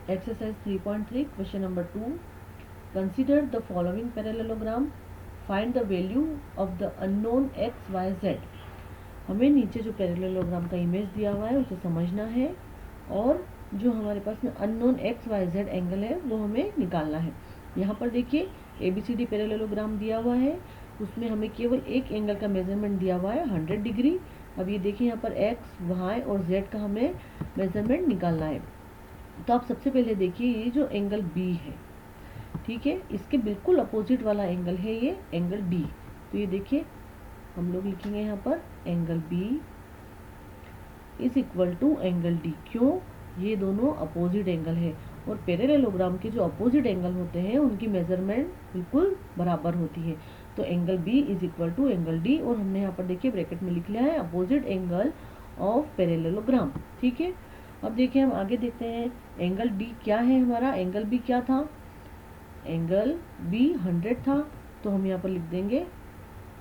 Exercise 3.3 question number 2. Consider the following parallelogram. Find the value of the unknown x, y, z. हमें नीचे जो parallelogram का image दिया हुआ है उसे समझना है और जो हमारे पास में unknown x y z angle है वो हमें निकालना है। यहाँ पर देखिए ABCD पैरेललोग्राम दिया हुआ है, उसमें हमें केवल एक एंगल का मेजरमेंट दिया हुआ है 100 डिग्री। अब ये देखिए यहाँ पर एक्स वाई और जेड का हमें मेजरमेंट निकालना है। तो आप सबसे पहले देखिए ये जो एंगल बी है, ठीक है, इसके बिल्कुल अपोजिट वाला एंगल है ये एंगल डी। तो ये देखिए हम लोग लिखेंगे यहाँ पर angle B is equal to angle D. क्यों? ये दोनों अपोजिट एंगल है और पैरेललोग्राम के जो अपोजिट एंगल होते हैं उनकी मेजरमेंट बिल्कुल बराबर होती है। तो angle B is equal to angle D और हमने यहाँ पर देखिए ब्रैकेट में लिख लिया है अपोजिट एंगल ऑफ पैरेललोग्राम। ठीक है, अब देखिए हम आगे देखते हैं एंगल डी क्या है हमारा। एंगल बी क्या था? एंगल बी 100 था, तो हम यहाँ पर लिख देंगे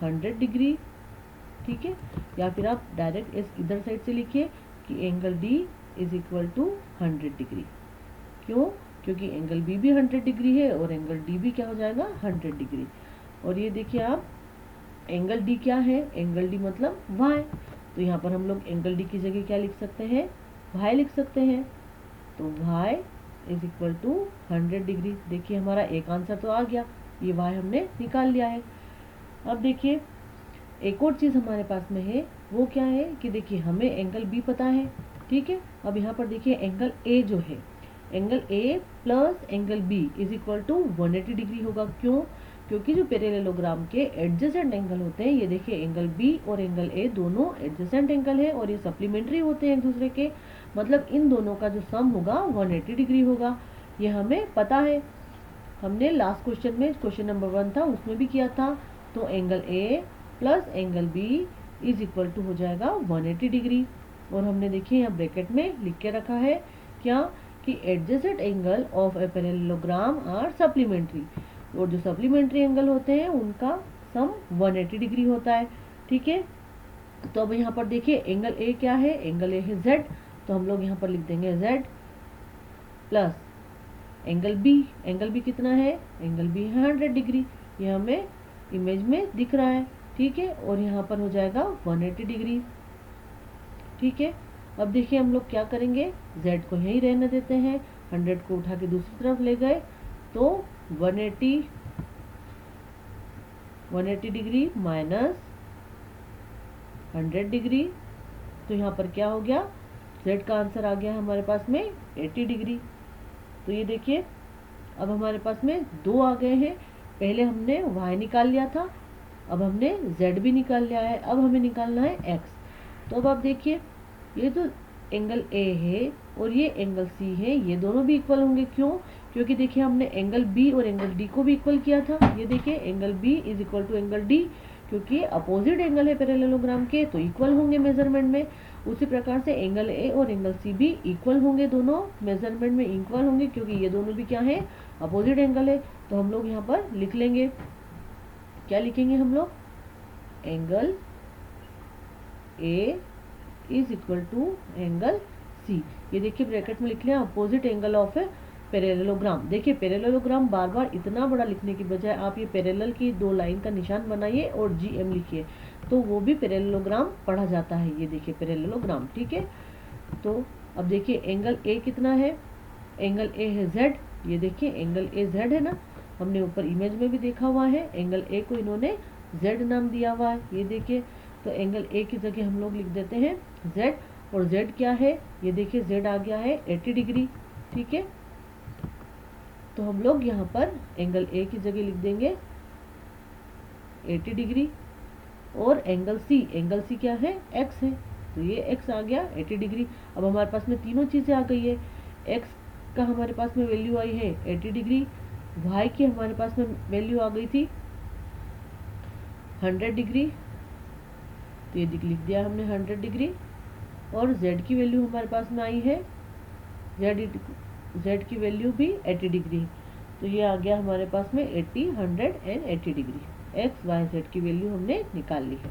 100 डिग्री। ठीक है, या फिर आप डायरेक्ट इस इधर साइड से लिखिए कि angle D is equal to 100 degree. क्यों? क्योंकि एंगल बी भी 100 डिग्री है और एंगल डी भी क्या हो जाएगा 100 डिग्री। और ये देखिए आप एंगल डी क्या है? एंगल डी मतलब वाई। तो यहाँ पर हम लोग एंगल डी की जगह क्या लिख सकते हैं? वाई लिख सकते हैं। तो y is equal to 100 degree. देखिए हमारा एक आंसर तो आ गया, ये वाई हमने निकाल लिया है। अब देखिए एक और चीज़ हमारे पास में है, वो क्या है कि देखिए हमें एंगल बी पता है। ठीक है, अब यहाँ पर देखिए एंगल ए जो है, angle A plus angle B is equal to 180 degree होगा। क्यों? क्योंकि जो पैरेललोग्राम के एडजेसेंट एंगल होते हैं, ये देखिए एंगल बी और एंगल ए दोनों एडजेसेंट एंगल है और ये सप्लीमेंट्री होते हैं एक दूसरे के, मतलब इन दोनों का जो सम होगा 180 डिग्री होगा। ये हमें पता है, हमने लास्ट क्वेश्चन में क्वेश्चन नंबर 1 था उसमें भी किया था। तो एंगल ए plus angle B is equal टू हो जाएगा 180 डिग्री। और हमने देखिए यहाँ ब्रैकेट में लिख के रखा है क्या कि adjacent angle of a parallelogram are supplementary, और जो सप्लीमेंट्री एंगल होते हैं उनका सम 180 डिग्री होता है। ठीक है, तो अब यहाँ पर देखिए एंगल ए क्या है? एंगल ए है जेड, तो हम लोग यहाँ पर लिख देंगे z plus angle B. Angle B कितना है? एंगल बी है 100 डिग्री, ये हमें इमेज में दिख रहा है। ठीक है, और यहाँ पर हो जाएगा 180 डिग्री। ठीक है, अब देखिए हम लोग क्या करेंगे, z को यहीं रहने देते हैं, 100 को उठा के दूसरी तरफ ले गए तो 180 डिग्री माइनस 100 डिग्री। तो यहाँ पर क्या हो गया, z का आंसर आ गया हमारे पास में 80 डिग्री। तो ये देखिए अब हमारे पास में दो आ गए हैं। पहले हमने y निकाल लिया था, अब हमने z भी निकाल लिया है, अब हमें निकालना है x। तो अब आप देखिए ये तो एंगल a है और ये एंगल c है, ये दोनों भी इक्वल होंगे। क्यों? क्योंकि देखिए हमने एंगल b और एंगल d को भी इक्वल किया था। ये देखिए angle b is equal to angle d, क्योंकि अपोजिट एंगल है पैरेललोग्राम के तो इक्वल होंगे मेजरमेंट में। उसी प्रकार से एंगल a और एंगल c भी इक्वल होंगे, दोनों मेजरमेंट में इक्वल होंगे क्योंकि ये दोनों भी क्या है, अपोजिट एंगल है। तो हम लोग यहाँ पर लिख लेंगे, क्या लिखेंगे हम लोग? Angle a is equal to angle c। ये देखिए ब्रैकेट में लिख लिया opposite angle of a parallelogram. देखिए पैरेललोग्राम बार बार इतना बड़ा लिखने की बजाय आप ये पैरेलल की 2 लाइन का निशान बनाइए और GM लिखिए, तो वो भी पैरेललोग्राम पढ़ा जाता है। ये देखिए पैरेललोग्राम। ठीक है, तो अब देखिए एंगल a कितना है? एंगल a है z। ये देखिए एंगल a z है ना, हमने ऊपर इमेज में भी देखा हुआ है, एंगल a को इन्होंने z नाम दिया हुआ है। ये देखिए तो एंगल a की जगह हम लोग लिख देते हैं z, और z क्या है? ये देखिए z आ गया है 80 डिग्री। ठीक है, तो हम लोग यहाँ पर एंगल a की जगह लिख देंगे 80 डिग्री, और एंगल c क्या है? x है, तो ये x आ गया 80 डिग्री। अब हमारे पास में तीनों चीज़ें आ गई है, x का हमारे पास में वैल्यू आई है 80 डिग्री, y की हमारे पास में वैल्यू आ गई थी 100 डिग्री, तो ये लिख दिया हमने 100 डिग्री, और z की वैल्यू हमारे पास में आई है, z की वैल्यू भी 80 डिग्री, तो ये आ गया हमारे पास में 80, 100 and 80 degree. x, y, z की वैल्यू हमने निकाल ली है।